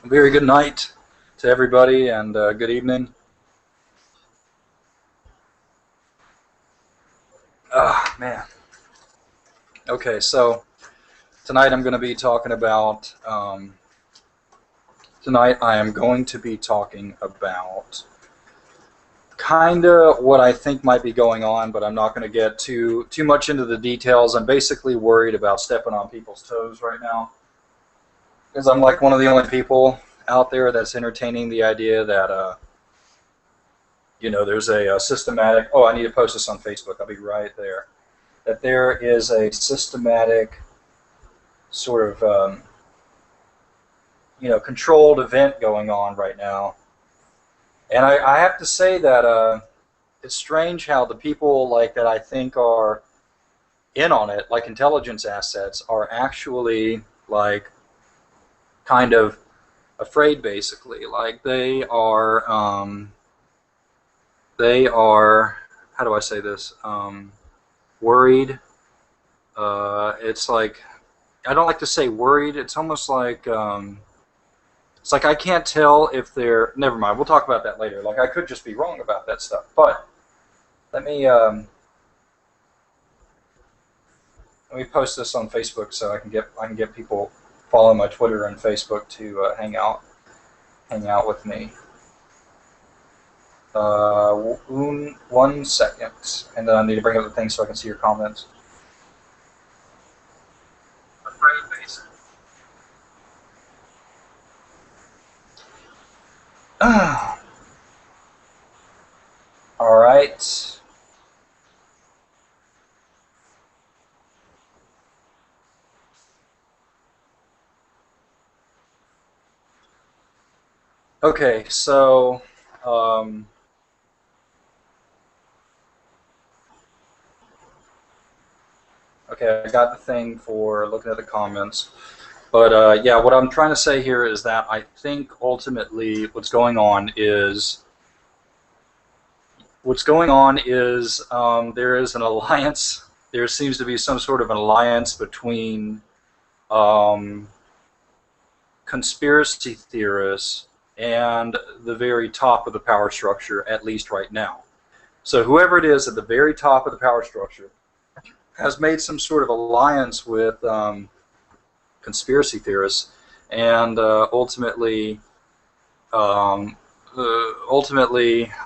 Very good night to everybody, and good evening. Ah, man. Okay, so tonight I'm going to be talking about. Tonight I am going to be talking about kind of what I think might be going on, but I'm not going to get too much into the details. I'm basically worried about stepping on people's toes right now, because I'm like one of the only people out there that's entertaining the idea that there's a systematic. Oh, I need to post this on Facebook. I'll be right there. That there is a systematic sort of controlled event going on right now, and I have to say that it's strange how the people like that I think are in on it, like intelligence assets, are actually like kind of afraid, basically. Like they are how do I say this, worried. It's like, I don't like to say worried. It's almost like it's like I can't tell if they're. Never mind. We'll talk about that later. Like I could just be wrong about that stuff. But let me let me post this on Facebook so I can get people follow my Twitter and Facebook to hang out with me. 1 second, and then I need to bring up the thing so I can see your comments. Afraid base. All right. Okay, so okay, I got the thing for looking at the comments. But yeah, what I'm trying to say here is that I think ultimately what's going on is there is an alliance. There seems to be some sort of an alliance between um, conspiracy theorists and the very top of the power structure, at least right now. So whoever it is at the very top of the power structure has made some sort of alliance with conspiracy theorists, and um, ultimately,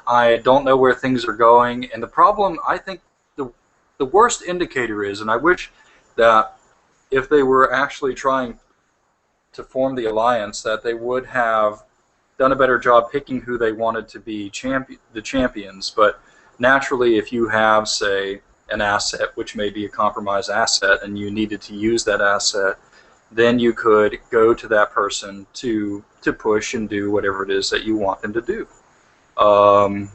I don't know where things are going. And the problem, I think, the worst indicator is, and I wish that if they were actually trying to form the alliance, that they would have done a better job picking who they wanted to be the champions. But naturally, if you have, say, an asset, which may be a compromised asset, and you needed to use that asset, then you could go to that person to push and do whatever it is that you want them to do. Um,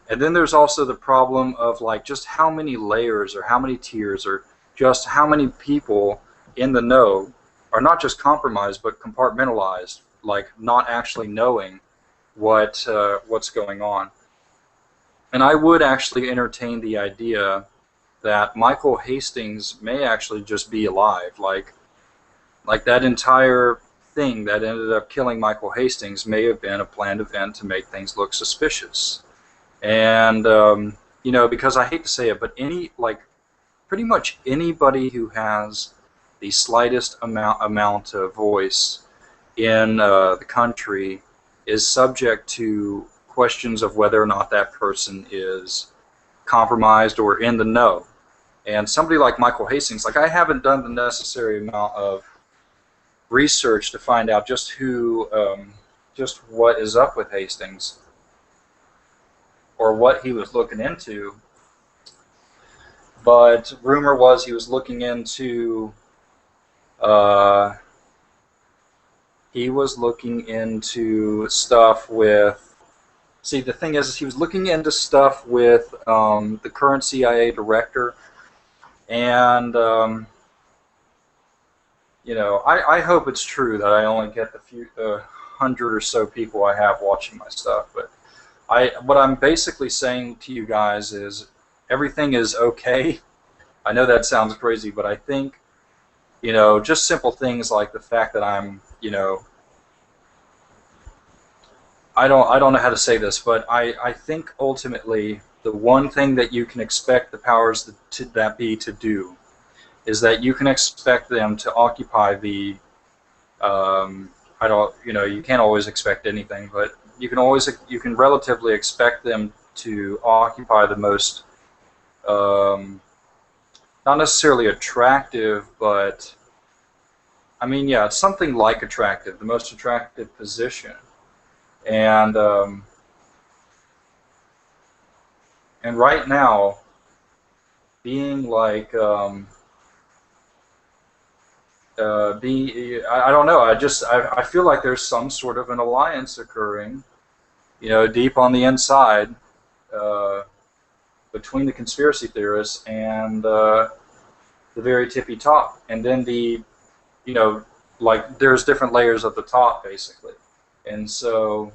and then there's also the problem of like just how many layers or how many tiers or just how many people in the know are not just compromised but compartmentalized, like not actually knowing what's going on. And I would actually entertain the idea that Michael Hastings may actually just be alive. Like that entire thing that ended up killing Michael Hastings may have been a planned event to make things look suspicious. And because I hate to say it, but pretty much anybody who has the slightest amount of voice in the country is subject to questions of whether or not that person is compromised or in the know. And somebody like Michael Hastings, like I haven't done the necessary amount of research to find out just just what is up with Hastings or what he was looking into. But rumor was he was looking into stuff with. See, the thing is he was looking into stuff with the current CIA director, and I hope it's true that I only get the few 100 or so people I have watching my stuff. But what I'm basically saying to you guys is everything is okay. I know that sounds crazy, but I think just simple things like the fact that I'm I don't know how to say this, but I think ultimately the one thing that you can expect the powers that be to do is that you can expect them to occupy the I don't, you know, you can't always expect anything, but you can relatively expect them to occupy the most not necessarily attractive, but I mean, yeah, it's something like attractive, the most attractive position. And and right now, being like I don't know. I feel like there's some sort of an alliance occurring, you know, deep on the inside, uh, between the conspiracy theorists and the very tippy top, and then you know, like there's different layers at the top basically, and so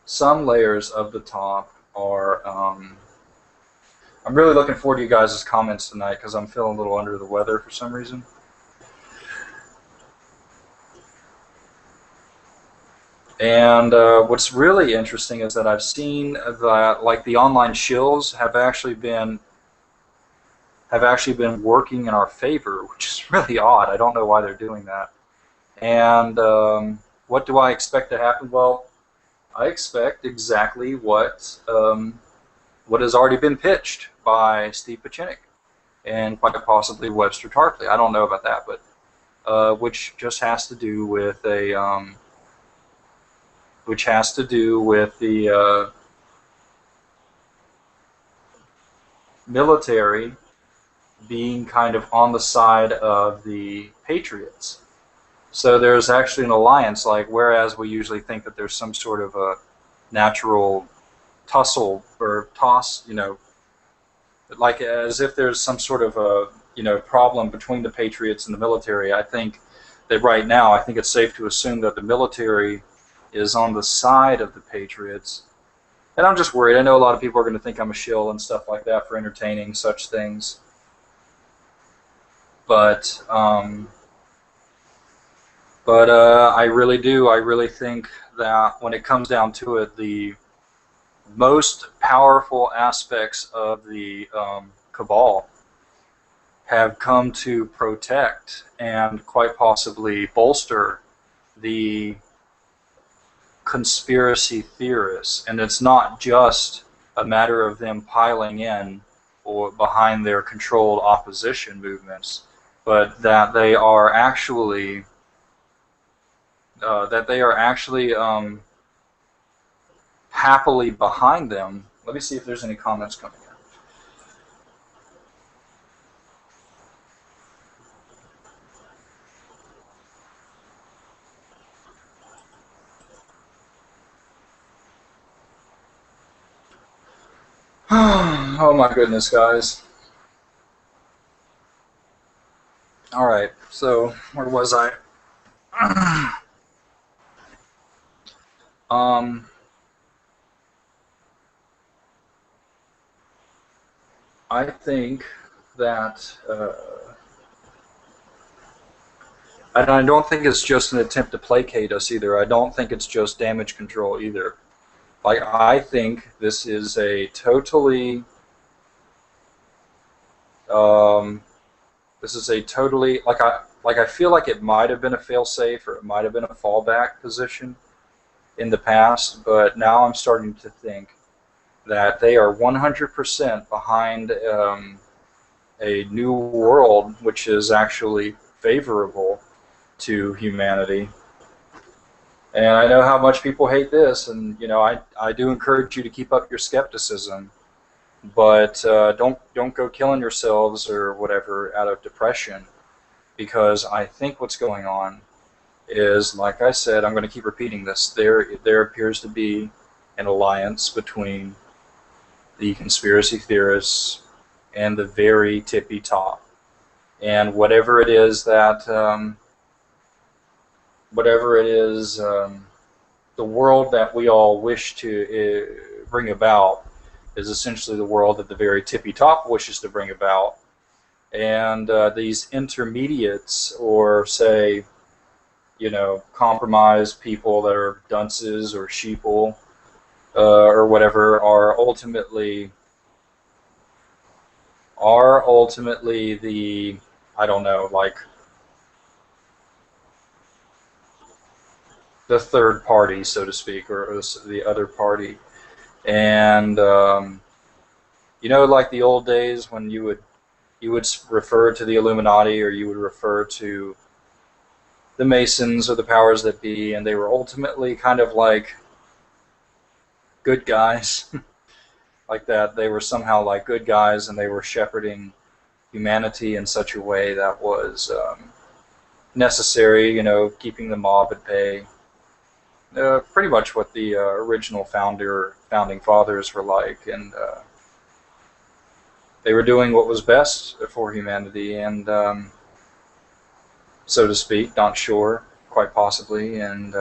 some layers of the top are. I'm really looking forward to you guys' comments tonight because I'm feeling a little under the weather for some reason. And what's really interesting is that I've seen that like the online shills have actually been working in our favor, which is really odd. I don't know why they're doing that. And what do I expect to happen? Well, I expect exactly what has already been pitched by Steve Pachinik and quite possibly Webster Tarpley. I don't know about that, but which just has to do with which has to do with the military being kind of on the side of the patriots. So there's actually an alliance, like whereas we usually think that there's some sort of a natural tussle or toss, you know, like as if there's some sort of a, you know, problem between the patriots and the military. I think that right now, I think it's safe to assume that the military is on the side of the patriots. And I'm just worried. I know a lot of people are going to think I'm a shill and stuff like that for entertaining such things. But I really do. I really think that when it comes down to it, the most powerful aspects of the cabal have come to protect and quite possibly bolster the conspiracy theorists. And it's not just a matter of them piling in or behind their controlled opposition movements, but that they are actually happily behind them. Let me see if there's any comments coming in. Oh my goodness, guys. All right, so where was I? I think that, and I don't think it's just an attempt to placate us either. I don't think it's just damage control either. Like, I think this is a totally, like I feel like it might have been a failsafe or it might have been a fallback position in the past, but now I'm starting to think that they are 100% behind a new world which is actually favorable to humanity. And I know how much people hate this, and you know, I do encourage you to keep up your skepticism, but don't go killing yourselves or whatever out of depression, because I think what's going on is, like I said, I'm going to keep repeating this. There appears to be an alliance between the conspiracy theorists and the very tippy top, and whatever it is that the world that we all wish to bring about is essentially the world that the very tippy top wishes to bring about. And these intermediates, or say, compromised people that are dunces or sheeple, or whatever, are ultimately the, I don't know, like the third party, so to speak, or the other party. And like the old days when you would refer to the Illuminati, or you would refer to the Masons or the powers that be, and they were ultimately kind of like good guys, like that. They were somehow like good guys, and they were shepherding humanity in such a way that was necessary, keeping the mob at bay. Pretty much what the original founding fathers were like, and they were doing what was best for humanity, and so to speak, not sure, quite possibly, and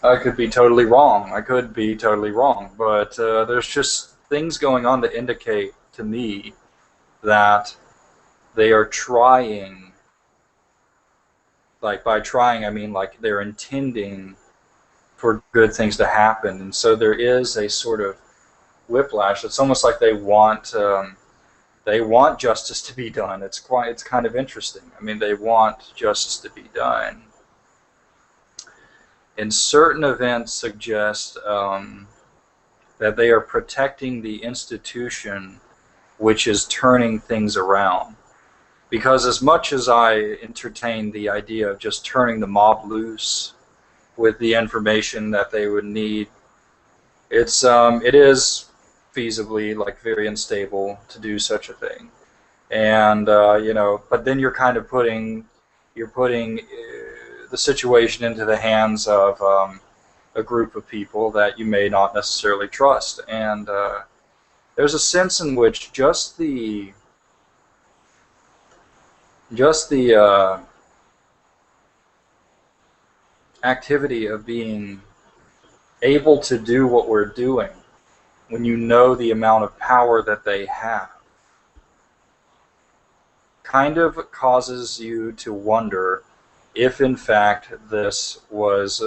I could be totally wrong. I could be totally wrong, but there's just things going on that indicate to me that they are trying. Like, by trying, I mean like they're intending for good things to happen, and so there is a sort of whiplash. It's almost like they want justice to be done. It's kind of interesting. I mean, they want justice to be done. And certain events suggest that they are protecting the institution which is turning things around. Because as much as I entertain the idea of just turning the mob loose with the information that they would need, it is feasibly like very unstable to do such a thing. And but then you're putting the situation into the hands of a group of people that you may not necessarily trust. And there's a sense in which just the activity of being able to do what we're doing, when you know the amount of power that they have, kind of causes you to wonder if in fact this was,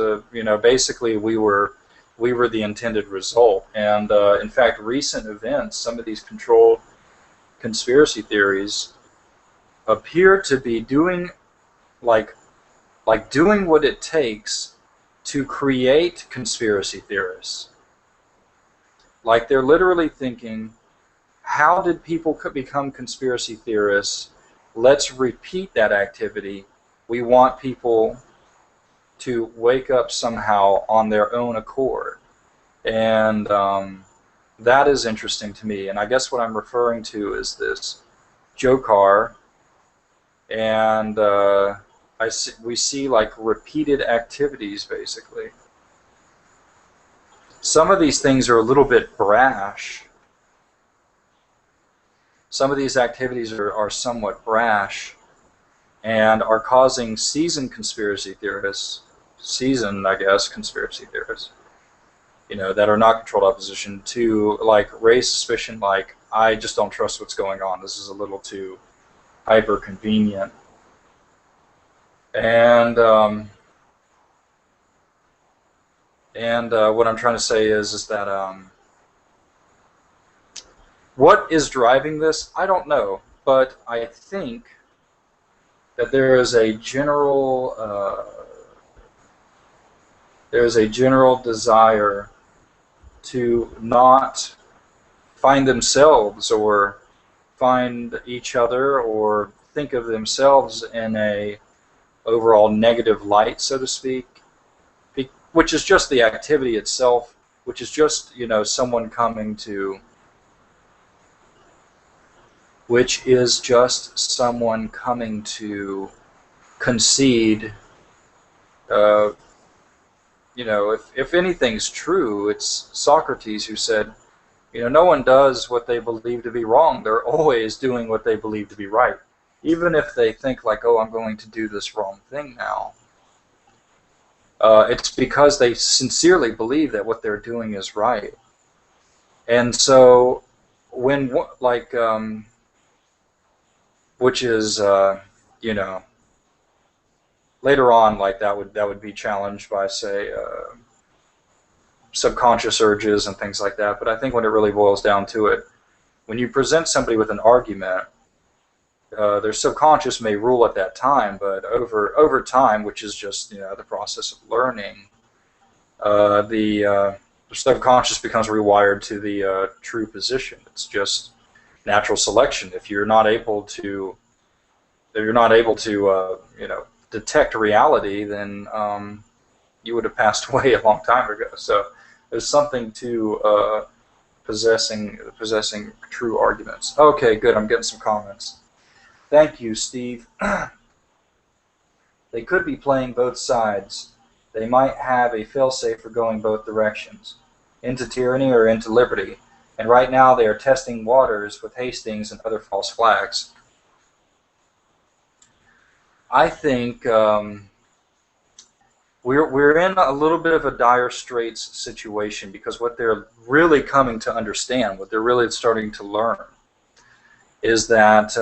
basically we were the intended result. And in fact, recent events, some of these controlled conspiracy theories appear to be doing like doing what it takes to create conspiracy theorists. Like, they're literally thinking, how did people become conspiracy theorists? Let's repeat that activity. We want people to wake up somehow on their own accord. And that is interesting to me. And I guess what I'm referring to is this Jokar, and we see like repeated activities, basically. Some of these things are a little bit brash. Some of these activities are somewhat brash and are causing seasoned, conspiracy theorists, that are not controlled opposition, to like raise suspicion, like, I just don't trust what's going on. This is a little too hyper convenient. And what I'm trying to say is that what is driving this, I don't know, but I think that there is a general desire to not find themselves or find each other or think of themselves in a overall negative light, so to speak, which is just the activity itself, which is just, someone coming to, concede, if anything's true, it's Socrates who said, no one does what they believe to be wrong. They're always doing what they believe to be right. Even if they think like, oh, I'm going to do this wrong thing now. It's because they sincerely believe that what they're doing is right. And so, which is you know, later on, like that would be challenged by, say, subconscious urges and things like that. But I think when it really boils down to it, when you present somebody with an argument, their subconscious may rule at that time, but over time, which is just the process of learning, the subconscious becomes rewired to the true position. It's just natural selection. If you're not able to detect reality, then you would have passed away a long time ago. So there's something to possessing true arguments. Okay, good. I'm getting some comments. Thank you, Steve. They could be playing both sides. They might have a failsafe for going both directions, into tyranny or into liberty. And right now they are testing waters with Hastings and other false flags. I think we're in a little bit of a dire straits situation, because what they're really coming to understand, what they're really starting to learn, is that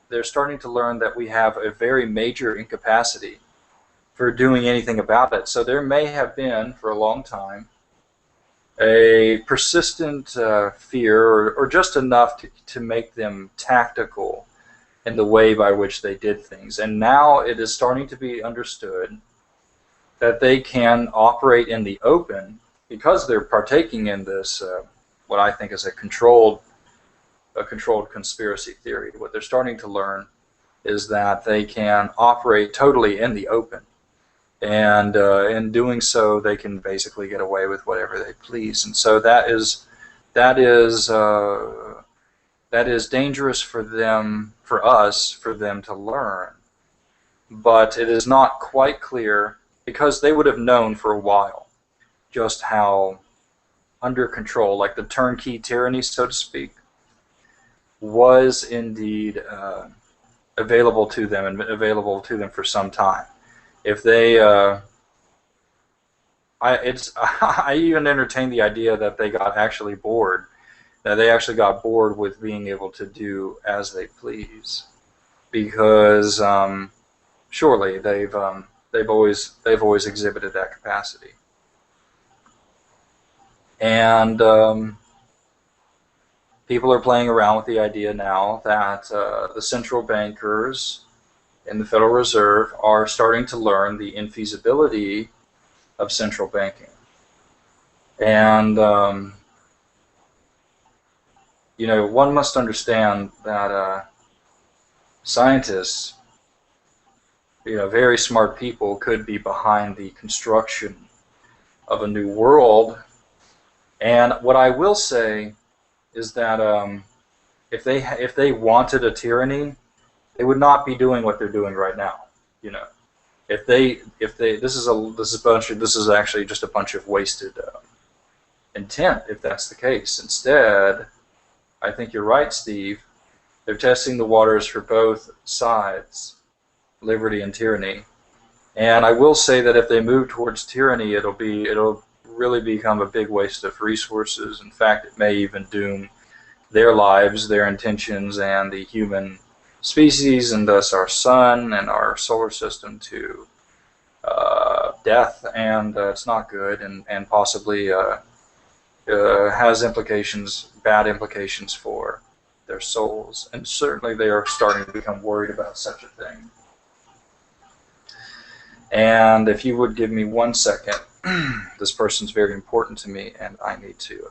they're starting to learn that we have a very major incapacity for doing anything about it. So there may have been, for a long time, a persistent fear, or just enough to make them tactical in the way by which they did things. And now it is starting to be understood that they can operate in the open, because they're partaking in this, what I think is a controlled conspiracy theory. What they're starting to learn is that they can operate totally in the open, and in doing so, they can basically get away with whatever they please. And so that is dangerous for them, for us, for them to learn. But it is not quite clear, because they would have known for a while just how under control, like the turnkey tyranny, so to speak, was indeed available to them, and available to them for some time. If they, I even entertained the idea that they got actually bored, that they actually got bored with being able to do as they please, because surely they've always exhibited that capacity. And people are playing around with the idea now that the central bankers in the Federal Reserve are starting to learn the infeasibility of central banking. And one must understand that scientists, very smart people, could be behind the construction of a new world. And what I will say is that if they wanted a tyranny, they would not be doing what they're doing right now. If they this is actually just a bunch of wasted intent, if that's the case. Instead, I think you're right, Steve. They're testing the waters for both sides, liberty and tyranny. And I will say that if they move towards tyranny, it'll really become a big waste of resources. In fact, it may even doom their lives, their intentions, and the human species, and thus our sun and our solar system, to death. And it's not good, and possibly has bad implications for their souls. And certainly they are starting to become worried about such a thing. And if you would give me 1 second, this person's very important to me, and I need to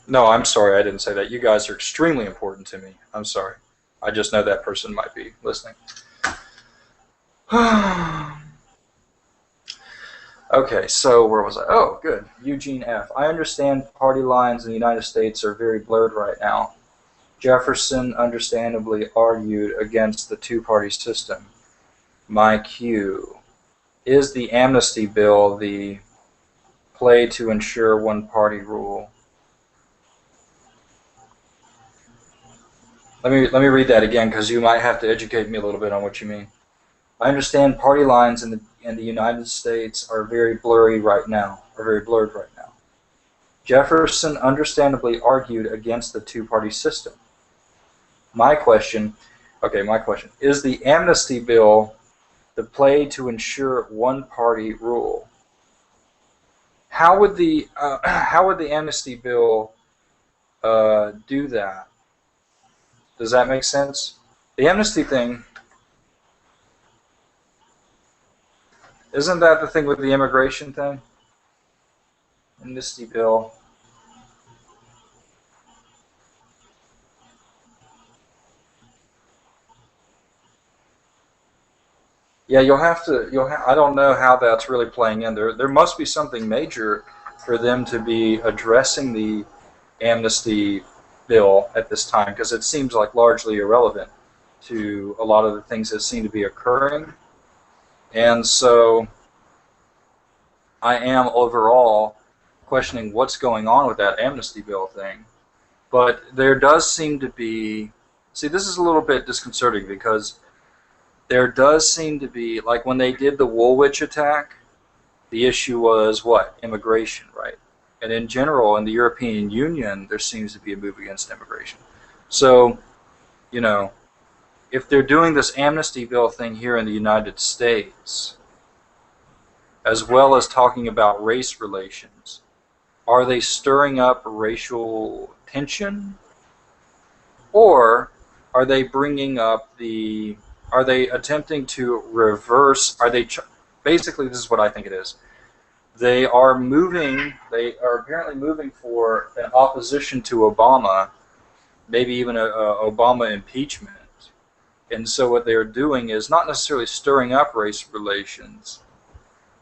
no, I'm sorry, I didn't say that. You guys are extremely important to me. I'm sorry. I just know that person might be listening. Okay, so where was I? Oh, good. Eugene F. I understand party lines in the United States are very blurred right now. Jefferson understandably argued against the two-party system. My Q. Is the amnesty bill the play to ensure one-party rule? Let me read that again, because you might have to educate me a little bit on what you mean. I understand party lines in the United States are very blurry right now, are very blurred right now. Jefferson understandably argued against the two-party system. My question, is the amnesty bill the play to ensure one-party rule? How would the amnesty bill do that? Does that make sense? The amnesty thing, isn't that the thing with the immigration thing? Amnesty bill. Yeah, I don't know how that's really playing in. There must be something major for them to be addressing the amnesty bill at this time, because it seems like largely irrelevant to a lot of the things that seem to be occurring. And so I am overall questioning what's going on with that amnesty bill thing. But there does seem to be, see, this is a little bit disconcerting, because there does seem to be, like when they did the Woolwich attack, the issue was what? Immigration, right? And in general, in the European Union, there seems to be a move against immigration. So, you know, if they're doing this amnesty bill thing here in the United States, as well as talking about race relations, are they stirring up racial tension? Or are they bringing up the, are they attempting to reverse, basically this is what I think it is. They are apparently moving for an opposition to Obama, maybe even a Obama impeachment. And so what they're doing is not necessarily stirring up race relations,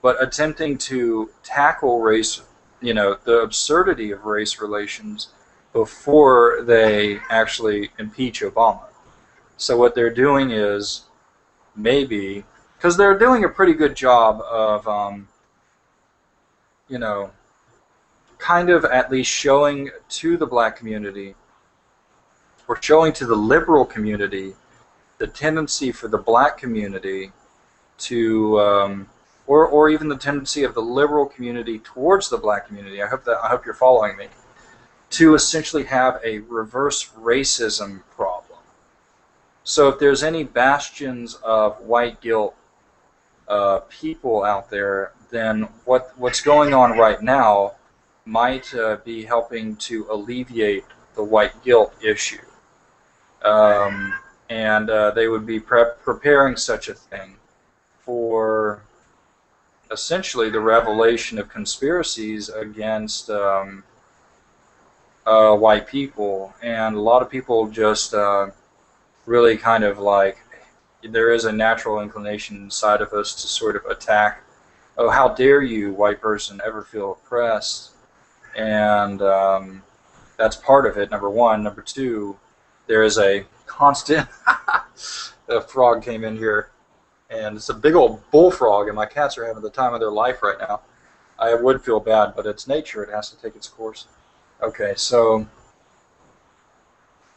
but attempting to tackle race, the absurdity of race relations before they actually impeach Obama. So what they're doing is maybe, because they're doing a pretty good job of, kind of at least showing to the black community, or showing to the liberal community, the tendency for the black community to, or even the tendency of the liberal community towards the black community. I hope you're following me, to essentially have a reverse racism problem. So if there's any bastions of white guilt people out there, then what's going on right now might be helping to alleviate the white guilt issue. And they would be preparing such a thing for essentially the revelation of conspiracies against white people. And a lot of people just really kind of like, there is a natural inclination inside of us to sort of attack, oh, how dare you, white person, ever feel oppressed? And that's part of it, number one. Number two, there is a constant, a frog came in here, and it's a big old bullfrog, and my cats are having the time of their life right now. I would feel bad, but it's nature. It has to take its course. Okay, so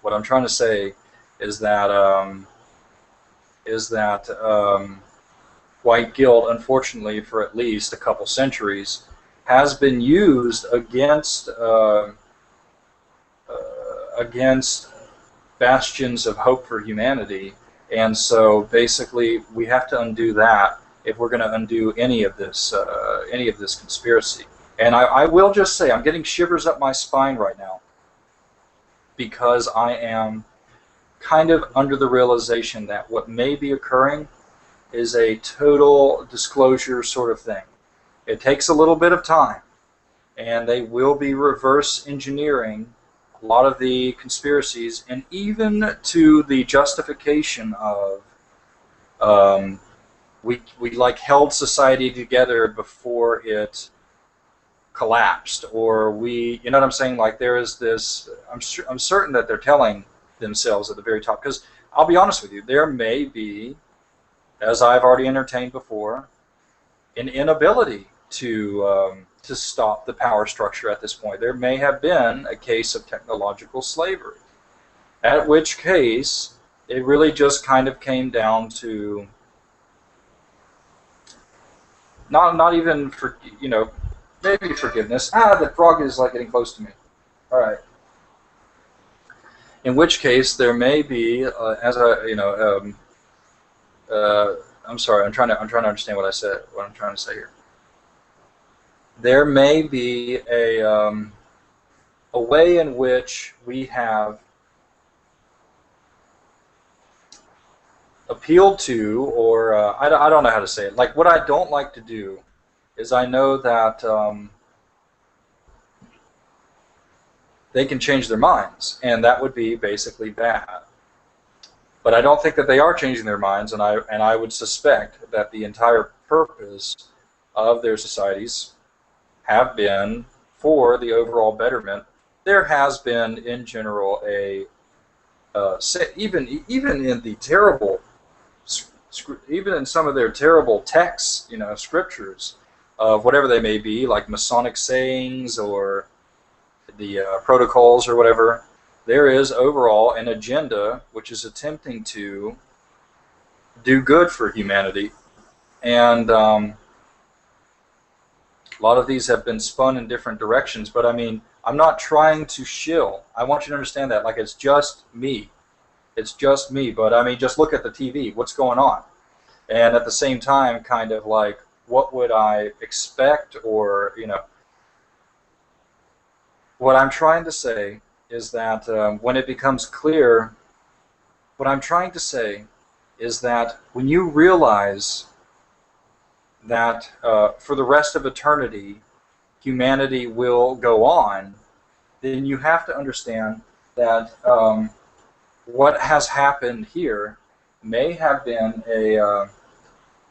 what I'm trying to say is that white guilt, unfortunately, for at least a couple centuries, has been used against bastions of hope for humanity. And so basically we have to undo that if we're going to undo any of this conspiracy. And I will just say, I'm getting shivers up my spine right now, because I am kind of under the realization that what may be occurring is a total disclosure sort of thing. It takes a little bit of time, and they will be reverse engineering a lot of the conspiracies, and even to the justification of we like held society together before it collapsed, or you know what I'm saying? Like there is this, I'm certain that they're telling themselves at the very top, because I'll be honest with you, there may be, as I've already entertained before, an inability to stop the power structure at this point. There may have been a case of technological slavery, at which case it really just kind of came down to not even for, maybe forgiveness. Ah, the frog is like getting close to me. All right. In which case, there may be, as I, uh, I'm sorry, I'm trying to understand what I said, what I'm trying to say here. There may be a way in which we have appealed to, or I don't know how to say it. Like, what I don't like to do is I know that they can change their minds, and that would be basically bad. But I don't think that they are changing their minds, and I would suspect that the entire purpose of their societies have been for the overall betterment. There has been, in general, even in the terrible, even in some of their terrible texts, scriptures of whatever they may be, like Masonic sayings or the protocols or whatever. There is overall an agenda which is attempting to do good for humanity, and a lot of these have been spun in different directions. But I mean, I'm not trying to shill. I want you to understand that, like, it's just me. It's just me. But I mean, just look at the TV. What's going on? And at the same time, kind of like, what would I expect, or what I'm trying to say is that when it becomes clear, what I'm trying to say is that when you realize that for the rest of eternity, humanity will go on, then you have to understand that what has happened here may have been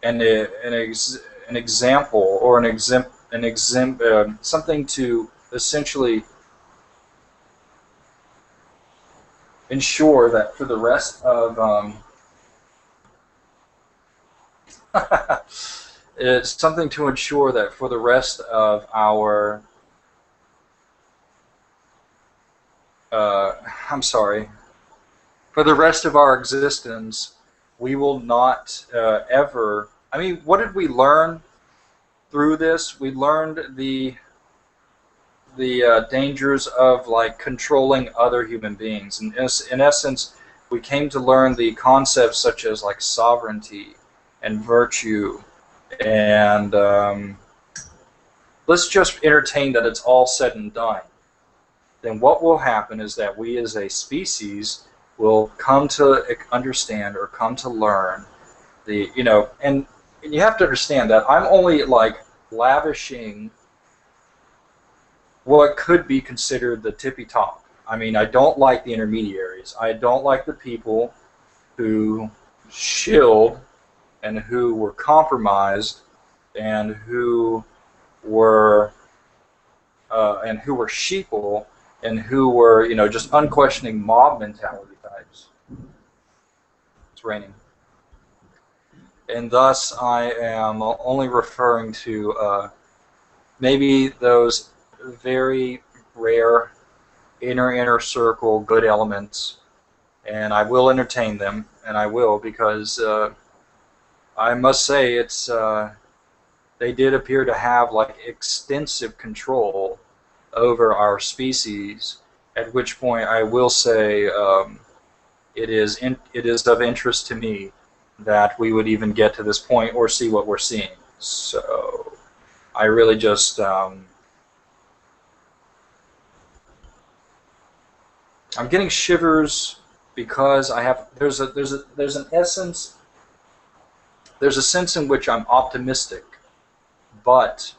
an example, or something to essentially ensure that for the rest of it's something to ensure that for the rest of our I'm sorry, for the rest of our existence, we will not ever. I mean, what did we learn through this? We learned the dangers of, like, controlling other human beings. And in essence, we came to learn the concepts such as, like, sovereignty and virtue. And let's just entertain that it's all said and done. Then what will happen is that we as a species will come to understand, or come to learn and you have to understand that I'm only, like, lavishing what could be considered the tippy top. I mean, I don't like the intermediaries. I don't like the people who shilled and who were compromised and who were sheeple, and who were just unquestioning mob mentality types. It's raining. And thus I am only referring to maybe those very rare inner circle good elements, and I will entertain them, and I will, because I must say it's they did appear to have, like, extensive control over our species, at which point I will say it is of interest to me that we would even get to this point or see what we're seeing. So I really just I'm getting shivers because there's an essence, there's a sense in which I'm optimistic, but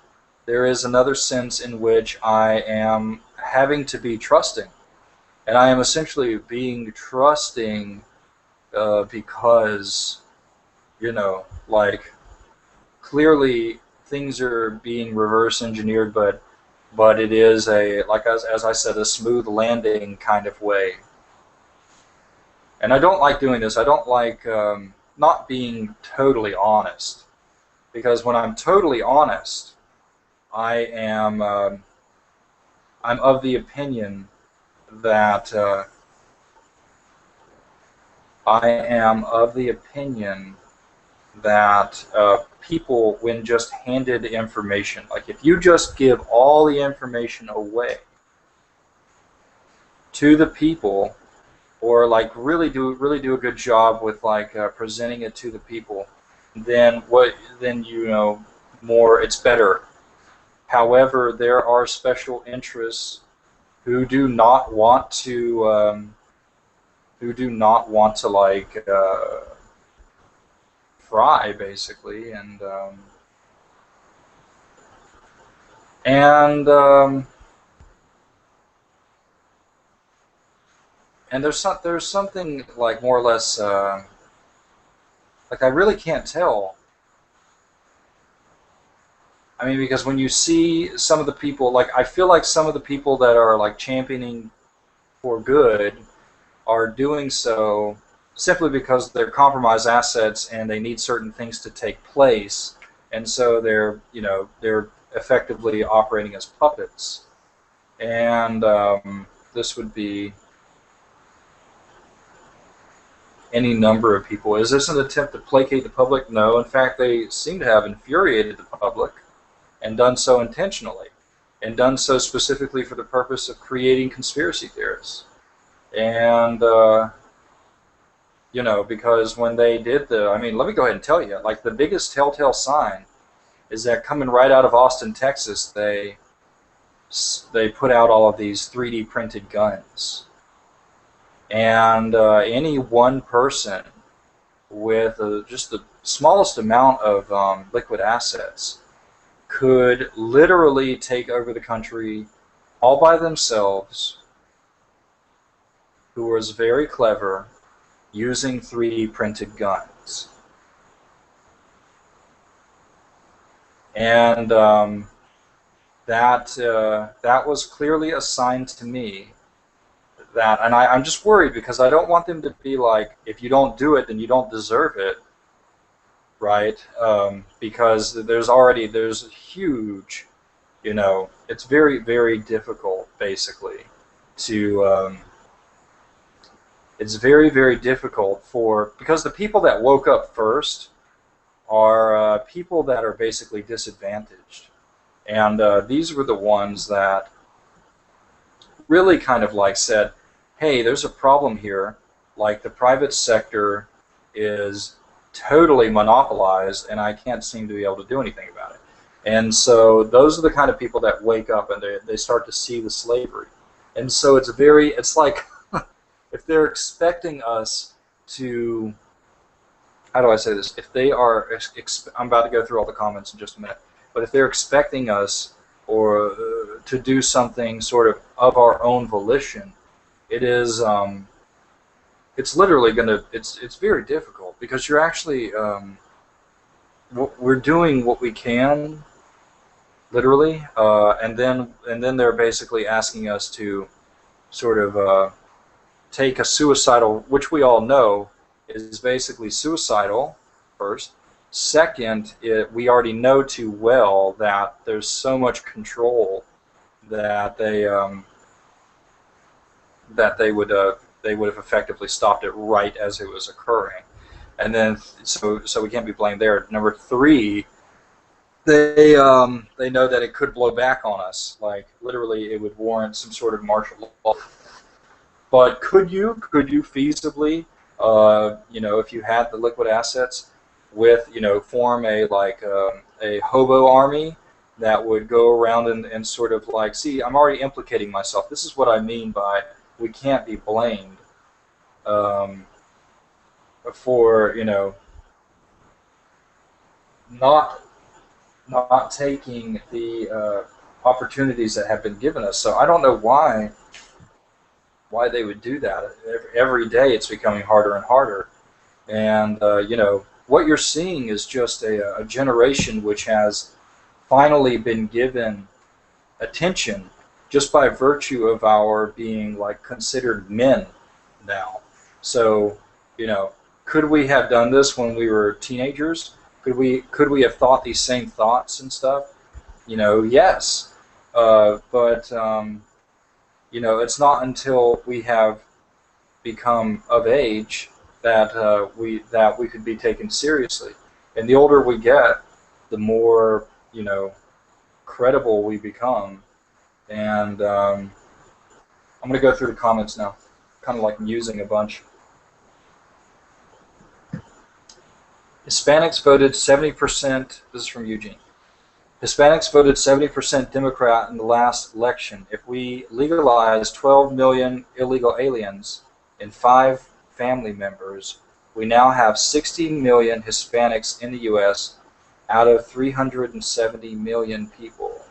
there is another sense in which I am having to be trusting, and I am essentially being trusting because like, clearly things are being reverse engineered, but it is like, as I said, a smooth landing kind of way. And I don't like doing this. I don't like not being totally honest, because when I'm totally honest, I'm of the opinion that that people, when just handed information, like if you just give all the information away to the people, or like really do a good job with like presenting it to the people, then you know more, it's better. However, there are special interests who do not want to like fry basically, and um, and there's something like more or less like I really can't tell. I mean, because when you see some of the people, like I feel like some of the people that are like championing for good are doing so simply because they're compromised assets and they need certain things to take place, and so they're effectively operating as puppets. And this would be any number of people. Is this an attempt to placate the public? No. In fact, they seem to have infuriated the public and done so intentionally, and done so specifically for the purpose of creating conspiracy theorists. And because when they did I mean, let me go ahead and tell you, like the biggest telltale sign is that coming right out of Austin, Texas, they put out all of these 3D printed guns, and any one person with just the smallest amount of liquid assets could literally take over the country all by themselves, who was very clever, using 3D printed guns. And that was clearly a sign to me that, and I'm just worried because I don't want them to be like, if you don't do it, then you don't deserve it, right? Because there's huge, it's very, very difficult, basically, to it's very, very difficult because the people that woke up first are people that are basically disadvantaged. And these were the ones that really kind of like said, hey, there's a problem here. Like the private sector is totally monopolized and I can't seem to be able to do anything about it. And so those are the kind of people that wake up and they start to see the slavery. And so it's like, if they're expecting us to, how do I say this? If they are, I'm about to go through all the comments in just a minute, but if they're expecting us or to do something sort of our own volition, it is, it's literally it's very difficult because you're actually, we're doing what we can, literally, and then they're basically asking us to sort of take a suicidal, which we all know is basically suicidal, first. Second, we already know too well that there's so much control that they would have effectively stopped it right as it was occurring. And then so we can't be blamed there. Number three, they know that it could blow back on us. Like literally, it would warrant some sort of martial law. But could you feasibly, if you had the liquid assets, form a hobo army that would go around and sort of like, see, I'm already implicating myself. This is what I mean by we can't be blamed for not taking the opportunities that have been given us. So I don't know why they would do that. Every day it's becoming harder and harder. And, what you're seeing is just a generation which has finally been given attention just by virtue of our being like considered men now. So, could we have done this when we were teenagers? Could we have thought these same thoughts and stuff? Yes. But it's not until we have become of age that we could be taken seriously. And the older we get, the more, credible we become. And I'm going to go through the comments now, kind of like musing a bunch. Hispanics voted 70%. This is from Eugene. Hispanics voted 70% Democrat in the last election. If we legalize 12 million illegal aliens and 5 family members, we now have 60 million Hispanics in the U.S. out of 370 million people.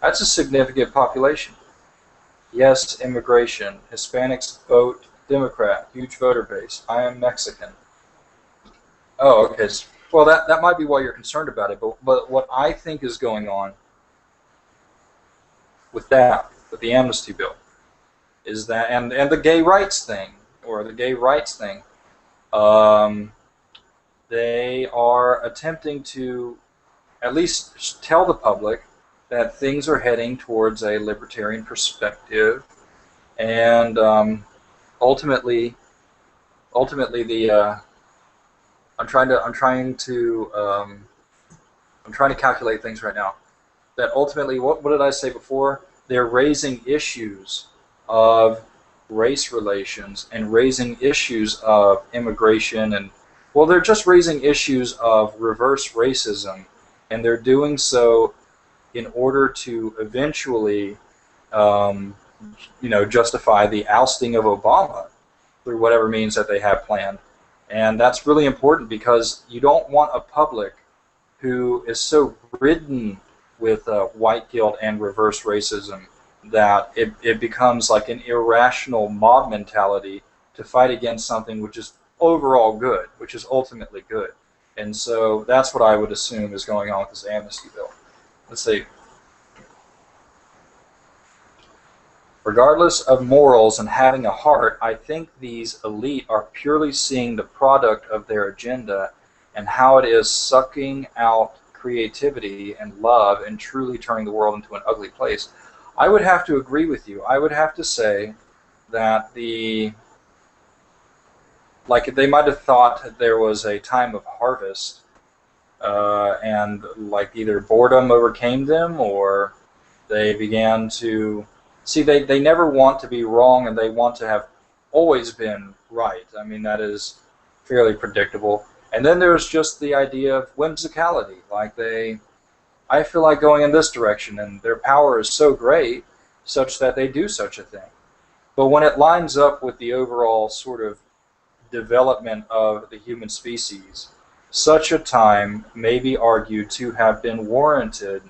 That's a significant population. Yes, immigration. Hispanics vote Democrat. Huge voter base. I am Mexican. Oh, okay. Well, that might be why you're concerned about it, but what I think is going on with the amnesty bill, is that, and the gay rights thing, um, they are attempting to at least tell the public that things are heading towards a libertarian perspective, and ultimately, the I'm trying to calculate things right now. That ultimately, what did I say before? They're raising issues of race relations and raising issues of immigration, and, well, they're just raising issues of reverse racism, and they're doing so in order to eventually, justify the ousting of Obama through whatever means that they have planned. And that's really important, because you don't want a public who is so ridden with white guilt and reverse racism that it becomes like an irrational mob mentality to fight against something which is overall good, which is ultimately good. And so that's what I would assume is going on with this amnesty bill. Let's see. Regardless of morals and having a heart, I think these elite are purely seeing the product of their agenda and how it is sucking out creativity and love and truly turning the world into an ugly place. I would have to agree with you. I would have to say that they might have thought that there was a time of harvest, and like either boredom overcame them, or they began to see, they never want to be wrong, and they want to have always been right. I mean, that is fairly predictable. And then there's just the idea of whimsicality. Like I feel like going in this direction, and their power is so great such that they do such a thing. But when it lines up with the overall sort of development of the human species, such a time may be argued to have been warranted,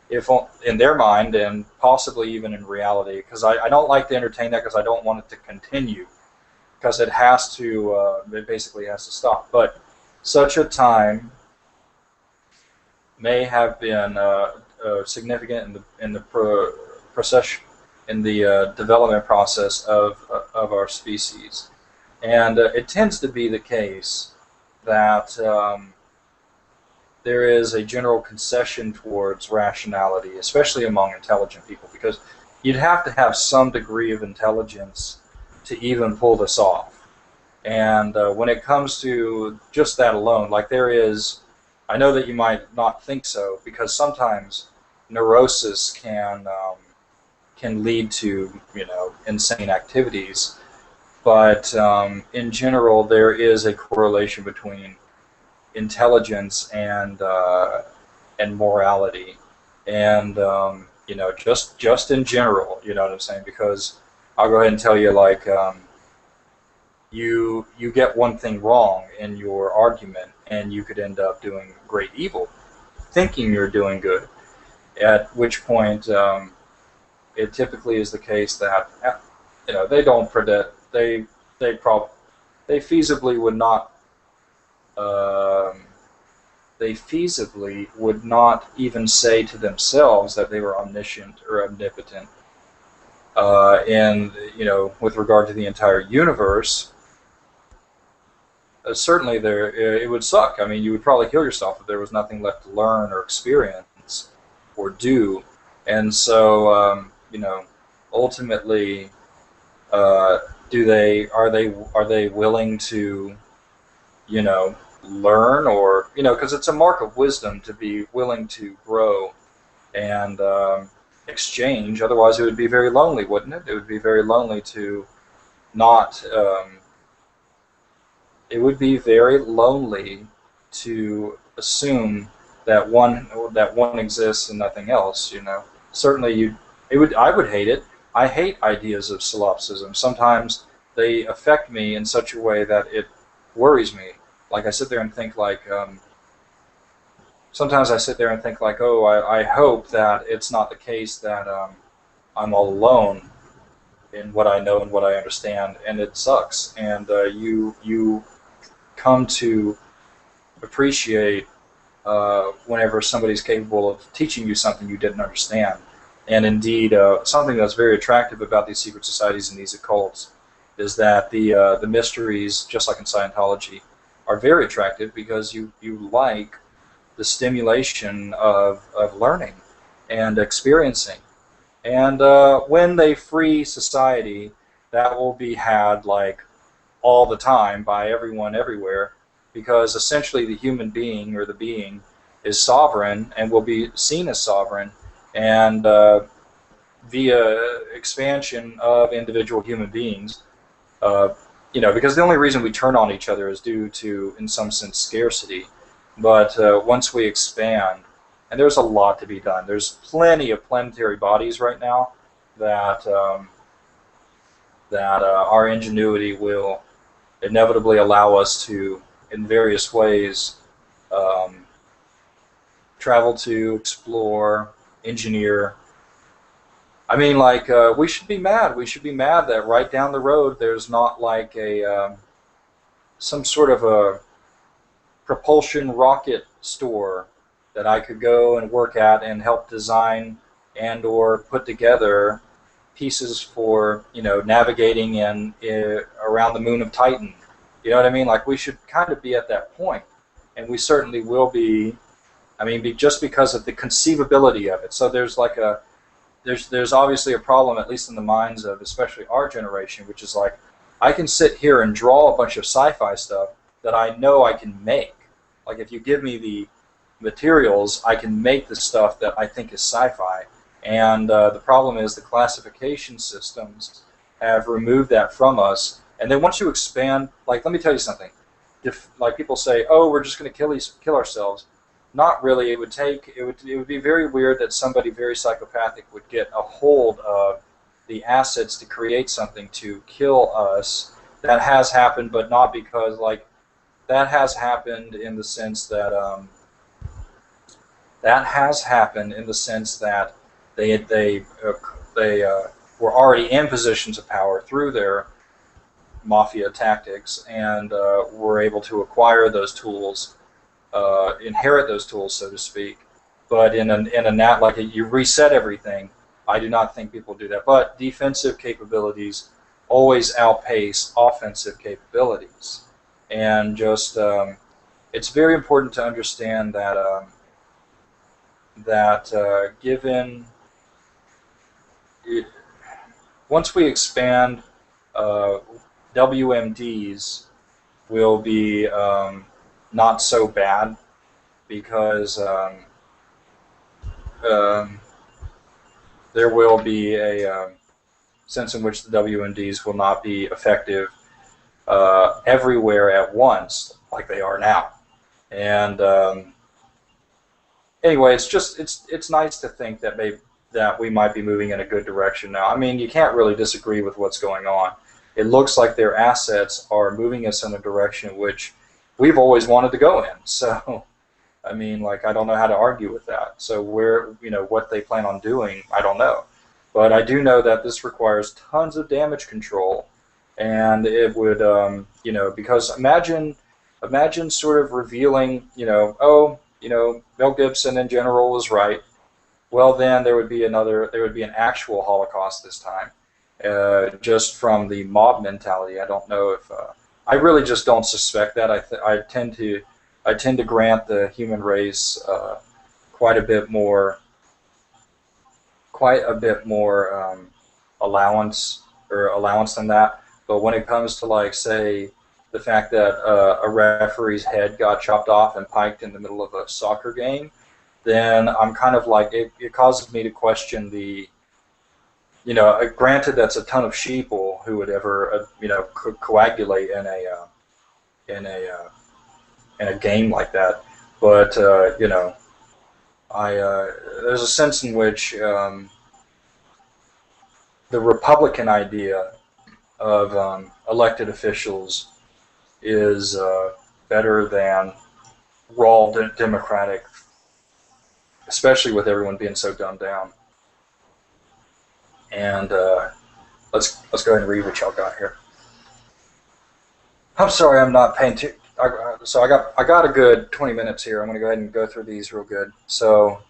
if in their mind, and possibly even in reality, because I don't like to entertain that, because I don't want it to continue, because it has to, it basically has to stop. But such a time may have been significant in the development process of our species, and it tends to be the case that there is a general concession towards rationality, especially among intelligent people, because you'd have to have some degree of intelligence to even pull this off. And when it comes to just that alone, like there is, I know that you might not think so, because sometimes neurosis can lead to, insane activities, but in general there is a correlation between intelligence and morality, and just in general, you know what I'm saying? Because I'll go ahead and tell you, like, you get one thing wrong in your argument, and you could end up doing great evil, thinking you're doing good. At which point, it typically is the case that they don't predict, they feasibly would not. They feasibly would not even say to themselves that they were omniscient or omnipotent. And with regard to the entire universe, certainly it would suck. I mean, you would probably kill yourself if there was nothing left to learn or experience or do. And so, ultimately, are they willing to, learn, or because it's a mark of wisdom to be willing to grow and exchange. Otherwise, it would be very lonely, wouldn't it? It would be very lonely to not. It would be very lonely to assume that one exists and nothing else. Certainly you. It would. I would hate it. I hate ideas of solipsism. Sometimes they affect me in such a way that it worries me. Like I sit there and think like. Sometimes I sit there and think like, oh, I hope that it's not the case that I'm all alone in what I know and what I understand, and it sucks. And you come to appreciate whenever somebody's capable of teaching you something you didn't understand. And indeed, something that's very attractive about these secret societies and these occults is that the mysteries, just like in Scientology, are very attractive because you like the stimulation of learning and experiencing. And when they free society, that will be had like all the time by everyone everywhere, because essentially the human being or the being is sovereign and will be seen as sovereign, and via expansion of individual human beings, because the only reason we turn on each other is due to, in some sense, scarcity. But once we expand, and there's a lot to be done. There's plenty of planetary bodies right now that our ingenuity will inevitably allow us to, in various ways, um, travel to, explore, engineer. I mean, like, we should be mad. We should be mad that right down the road there's not like a some sort of a propulsion rocket store that I could go and work at and help design and or put together pieces for navigating around the moon of Titan. You know what I mean? Like, we should kind of be at that point, and we certainly will be. I mean, just because of the conceivability of it. So there's obviously a problem, at least in the minds of especially our generation, which is like, I can sit here and draw a bunch of sci-fi stuff that I know I can make. Like, if you give me the materials, I can make the stuff that I think is sci-fi. And the problem is the classification systems have removed that from us. And then once you expand, like, let me tell you something. If, like, people say, oh, we're just going to kill ourselves. Not really. It would be very weird that somebody very psychopathic would get a hold of the assets to create something to kill us. That has happened, but not because, like, that has happened in the sense that they were already in positions of power through their mafia tactics, and were able to acquire those tools, inherit those tools, so to speak. But in a nat like you reset everything. I do not think people do that. But defensive capabilities always outpace offensive capabilities, and just it's very important to understand that given once we expand, WMDs will be not so bad, because um, there will be a sense in which the WMDs will not be effective everywhere at once like they are now. And anyway, it's nice to think that we might be moving in a good direction now. I mean, you can't really disagree with what's going on. It looks like their assets are moving us in a direction which we've always wanted to go in. So, I mean, like, I don't know how to argue with that. So what they plan on doing, I don't know. But I do know that this requires tons of damage control, and it would, because imagine sort of revealing, oh, Mel Gibson in general was right. Well, then there would be an actual Holocaust this time, just from the mob mentality. I don't know if I really just don't suspect that. I tend to grant the human race quite a bit more allowance than that. But when it comes to, like, say, the fact that a referee's head got chopped off and piked in the middle of a soccer game, then I'm kind of like, it causes me to question the, granted that's a ton of sheeple who would ever, coagulate in a, uh, in a game like that, but I there's a sense in which the Republican idea of elected officials is better than raw democratic, especially with everyone being so dumbed down. And let's go ahead and read what y'all got here. I'm sorry, I'm not paying too. So I got a good 20 minutes here. I'm going to go ahead and go through these real good. So.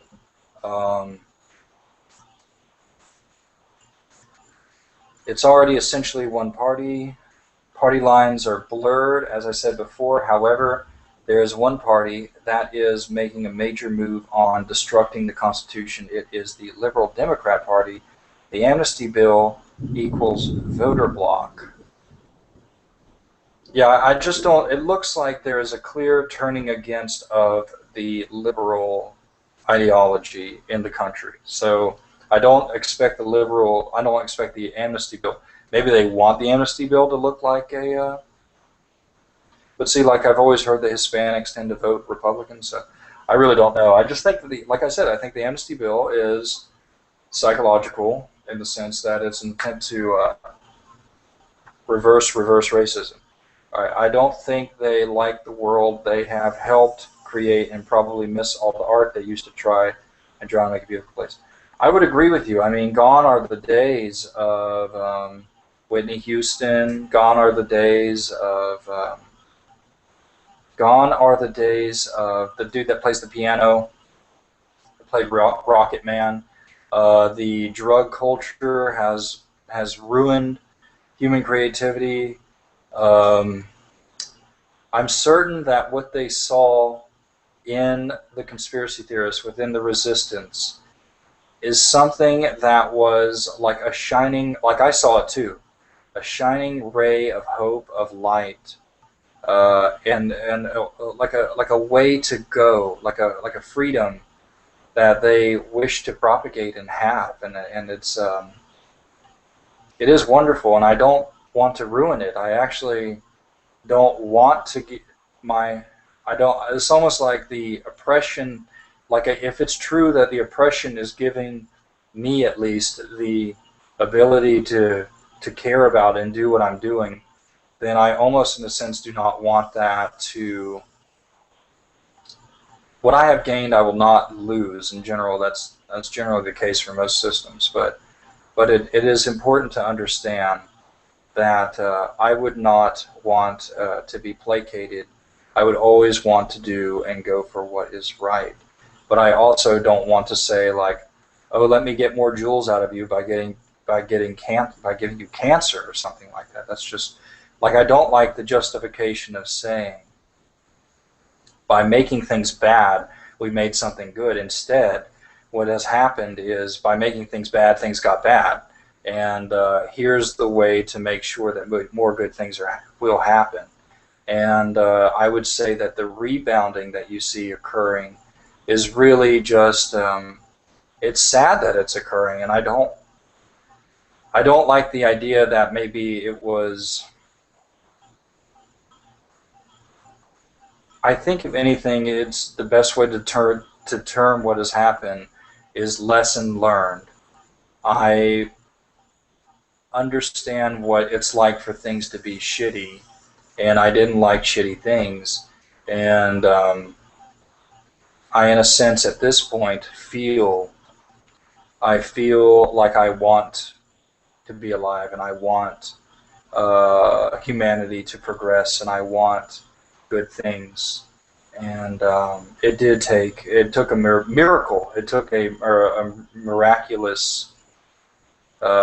It's already essentially one party. Party lines are blurred, as I said before. However, there is one party that is making a major move on destructing the Constitution. It is the Liberal Democrat Party. The amnesty bill equals voter bloc. Yeah, I just don't. It looks like there is a clear turning against of the liberal ideology in the country. So I don't expect the amnesty bill. Maybe they want the amnesty bill to look like but see, like I've always heard the Hispanics tend to vote Republican, so I really don't know. I just think that like I said, I think the amnesty bill is psychological in the sense that it's intent to reverse racism. I don't think they like the world they have helped create and probably miss all the art they used to try and draw and make a beautiful place. I would agree with you. I mean, gone are the days of Whitney Houston. Gone are the days of the dude that plays the piano, that played Rocket Man. The drug culture has ruined human creativity. I'm certain that what they saw in the conspiracy theorists within the resistance is something that was like a shining, like I saw it too, a shining ray of hope, of light, and like a way to go, like a freedom that they wish to propagate and have, and it is wonderful, and I don't want to ruin it. I actually don't want to get it's almost like the oppression, like if it's true that the oppression is giving me at least the ability to care about and do what I'm doing, then I almost in a sense do not want that to, what I have gained I will not lose. In general, that's generally the case for most systems, but it is important to understand that I would not want to be placated. I would always want to do and go for what is right. But I also don't want to say like, oh, let me get more joules out of you by giving you cancer or something like that. That's just like, I don't like the justification of saying by making things bad we made something good. Instead, what has happened is by making things bad, things got bad. And here's the way to make sure that more good things will happen. And I would say that the rebounding that you see occurring is really just, it's sad that it's occurring, and I don't like the idea that maybe it was, I think if anything, it's the best way to term what has happened is lesson learned. I understand what it's like for things to be shitty, and I didn't like shitty things, and I, in a sense, at this point, I feel like I want to be alive, and I want humanity to progress, and I want good things. And it took a miracle. It took a miraculous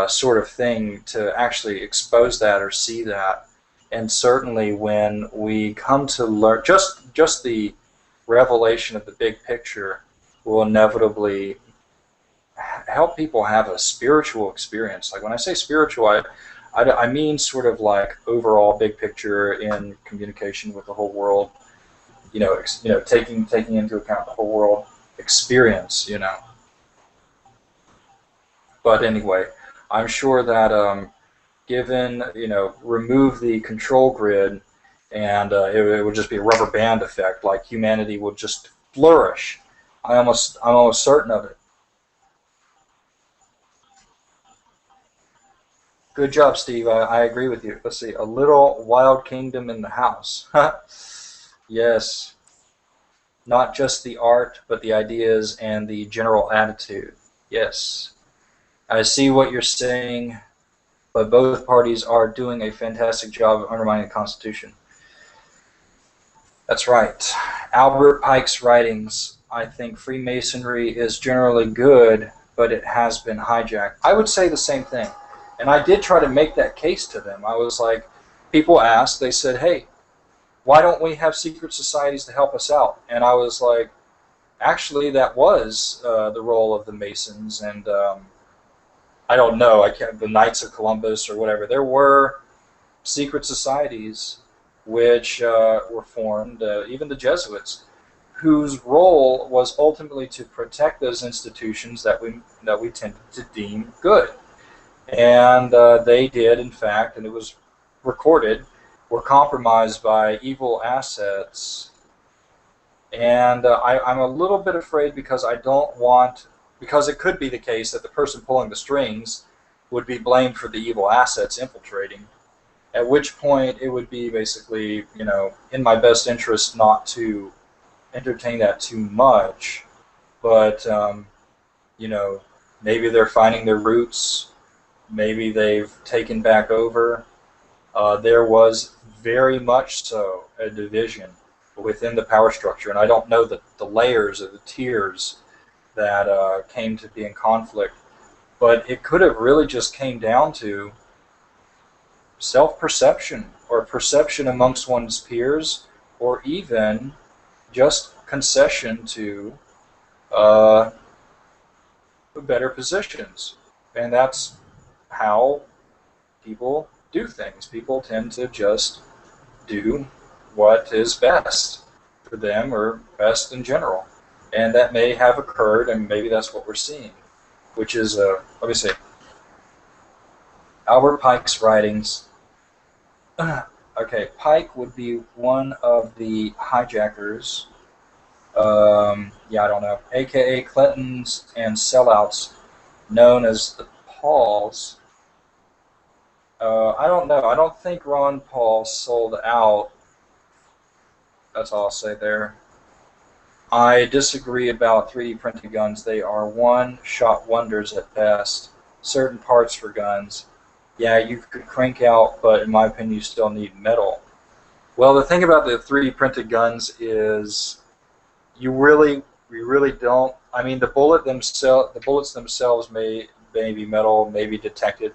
sort of thing to actually expose that or see that. And certainly when we come to learn, just the revelation of the big picture will inevitably help people have a spiritual experience. Like when I say spiritual, I mean sort of like overall big picture in communication with the whole world. Taking into account the whole world experience. But anyway, I'm sure that given remove the control grid, and it would just be a rubber band effect. Like humanity would just flourish. I'm almost certain of it. Good job, Steve. I agree with you. Let's see. A little wild kingdom in the house. Yes. Not just the art, but the ideas and the general attitude. Yes. I see what you're saying, but both parties are doing a fantastic job of undermining the Constitution. That's right. Albert Pike's writings. I think Freemasonry is generally good, but it has been hijacked. I would say the same thing. And I did try to make that case to them. I was like, people asked, they said, hey, why don't we have secret societies to help us out? And I was like, actually, that was the role of the Masons, and I don't know, the Knights of Columbus or whatever. There were secret societies which were formed, even the Jesuits, whose role was ultimately to protect those institutions that we tended to deem good. And they did, in fact, and it was recorded, were compromised by evil assets. And I'm a little bit afraid because I don't want, because it could be the case that the person pulling the strings would be blamed for the evil assets infiltrating, at which point it would be basically, in my best interest not to entertain that too much. But, maybe they're finding their roots, maybe they've taken back over. There was very much so a division within the power structure, and I don't know the layers or the tiers that came to be in conflict, but it could have really just came down to self-perception or perception amongst one's peers, or even just concession to better positions. And that's how people do things. People tend to just do what is best for them or best in general. And that may have occurred, and maybe that's what we're seeing, which is, let me see, Albert Pike's writings. Okay, Pike would be one of the hijackers. Yeah, I don't know. AKA Clintons and sellouts known as the Pauls. I don't know. I don't think Ron Paul sold out. That's all I'll say there. I disagree about 3D printed guns. They are one-shot wonders at best. Certain parts for guns. Yeah, you could crank out, but in my opinion, you still need metal. Well, the thing about the 3D printed guns is you really don't. I mean, the bullets themselves may be metal, may be detected,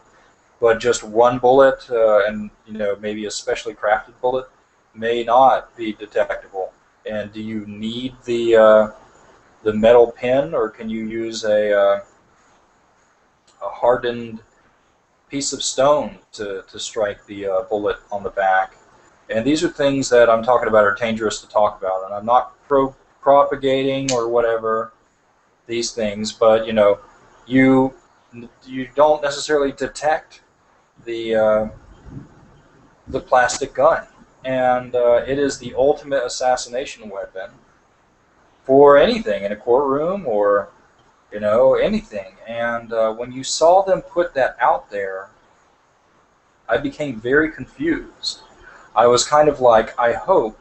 but just one bullet, and maybe a specially crafted bullet, may not be detectable. And do you need the metal pin, or can you use a hardened piece of stone to strike the bullet on the back? And these are things that I'm talking about are dangerous to talk about, and I'm not propagating or whatever these things, but you don't necessarily detect the plastic gun, and it is the ultimate assassination weapon for anything in a courtroom or anything. And when you saw them put that out there, I became very confused. I was kind of like, I hope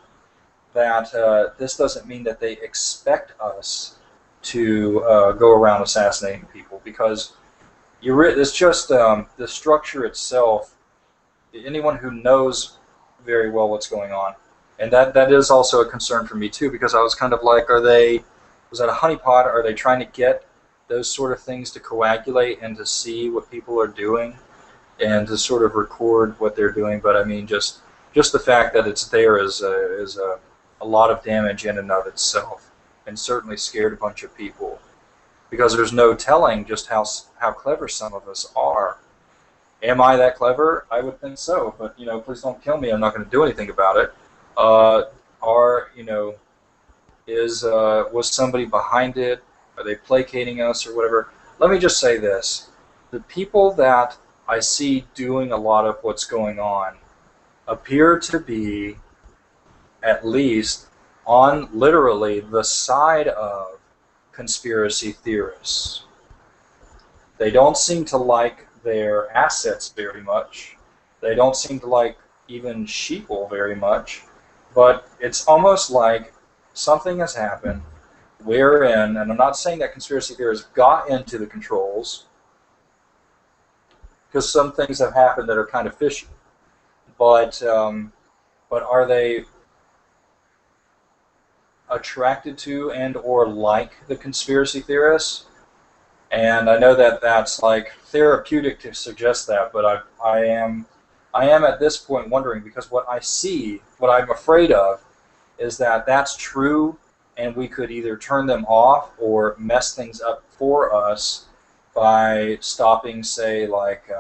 that this doesn't mean that they expect us to go around assassinating people, because it's just the structure itself. Anyone who knows very well what's going on, and that is also a concern for me too, because I was kind of like, was that a honeypot? Are they trying to get those sort of things to coagulate and to see what people are doing and to sort of record what they're doing? But I mean, just the fact that it's there is a lot of damage in and of itself, and certainly scared a bunch of people, because there's no telling just how clever some of us are. Am I that clever? I would think so, but please don't kill me. I'm not going to do anything about it. Uh, are was somebody behind it? Are they placating us or whatever? Let me just say this: the people that I see doing a lot of what's going on appear to be at least on literally the side of conspiracy theorists. They don't seem to like their assets very much. They don't seem to like even sheeple very much. But it's almost like something has happened wherein, and I'm not saying that conspiracy theorists got into the controls, because some things have happened that are kind of fishy. But are they attracted to and or like the conspiracy theorists? And I know that that's like therapeutic to suggest that, but I am at this point wondering, because what I see, what I'm afraid of, is that that's true, and we could either turn them off or mess things up for us by stopping, say, like,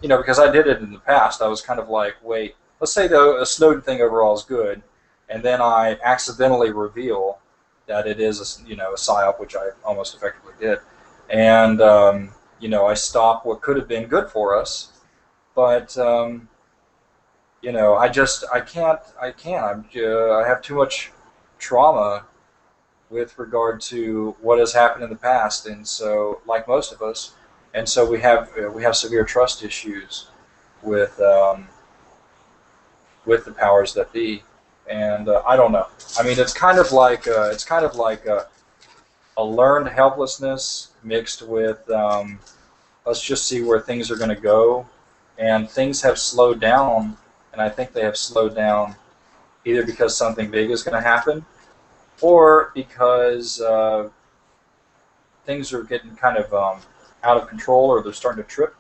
because I did it in the past. I was kind of like, wait, let's say the Snowden thing overall is good, and then I accidentally reveal that it is a psyop, which I almost effectively did, and I stop what could have been good for us, but I can't. I have too much trauma with regard to what has happened in the past, and so, like most of us, and so we have severe trust issues with with the powers that be, and I don't know. I mean, it's kind of like a learned helplessness mixed with let's just see where things are going to go, and things have slowed down, and I think they have slowed down either because something big is going to happen, or because things are getting kind of out of control, or they're starting to trip.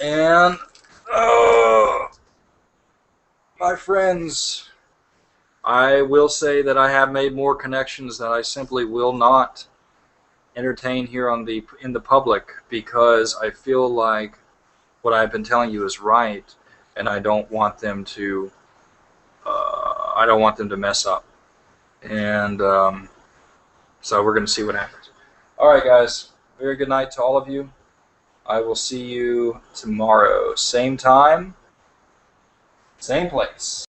And my friends, I will say that I have made more connections that I simply will not entertain here in the public, because I feel like what I've been telling you is right, and I don't want them to mess up. And so we're going to see what happens. All right, guys. Very good night to all of you. I will see you tomorrow. Same time, same place.